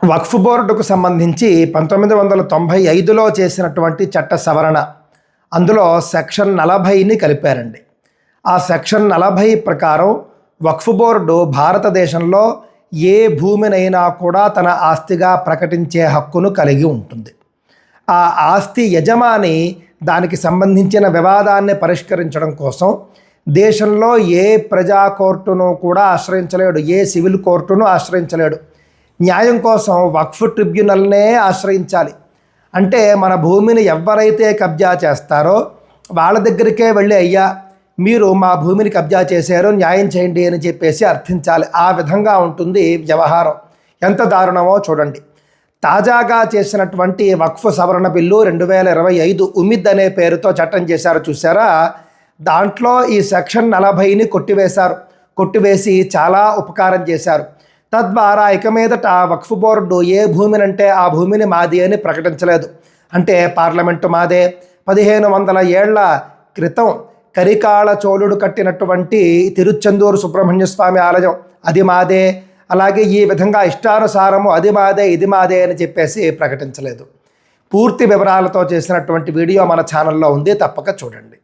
వక్ఫ్ బోర్డుకు సంబంధించి 1995లో చేసినటువంటి చట్ట సవరణ, అందులో సెక్షన్ 40ని కలిపారండి. ఆ సెక్షన్ 40 ప్రకారం వక్ఫ్ బోర్డు భారతదేశంలో ఏ భూమినైనా కూడా తన ఆస్తిగా ప్రకటించే హక్కును కలిగి ఉంటుంది. ఆ ఆస్తి యజమాని దానికి సంబంధించిన వివాదాన్ని పరిష్కరించడం కోసం దేశంలో ఏ ప్రజా కోర్టును కూడా ఆశ్రయించలేడు, ఏ సివిల్ కోర్టును ఆశ్రయించలేడు. న్యాయం కోసం వక్ఫ్ ట్రిబ్యునల్నే ఆశ్రయించాలి. అంటే మన భూమిని ఎవరైతే కబ్జా చేస్తారో వాళ్ళ దగ్గరికే వెళ్ళి, అయ్యా మీరు మా భూమిని కబ్జా చేశారో న్యాయం చేయండి అని చెప్పేసి అర్థించాలి. ఆ విధంగా ఉంటుంది వ్యవహారం. ఎంత దారుణమో చూడండి. తాజాగా చేసినటువంటి వక్ఫ్ సవరణ బిల్లు 2025 ఉమిద్ అనే పేరుతో చట్టం చేశారు, చూసారా? దాంట్లో ఈ సెక్షన్ 40ని కొట్టివేసి చాలా ఉపకారం చేశారు. తద్వారా ఇక మీదట వక్ఫ్ బోర్డు ఏ భూమినంటే ఆ భూమిని మాది అని ప్రకటించలేదు. అంటే పార్లమెంటు మాదే, 1500 ఏళ్ల క్రితం కరికాళ చోళుడు కట్టినటువంటి తిరుచెందూరు సుబ్రహ్మణ్య స్వామి ఆలయం అది మాదే, అలాగే ఈ విధంగా ఇష్టానుసారము అది మాదే ఇది మాదే అని చెప్పేసి ప్రకటించలేదు. పూర్తి వివరాలతో చేసినటువంటి వీడియో మన ఛానల్లో ఉంది, తప్పక చూడండి.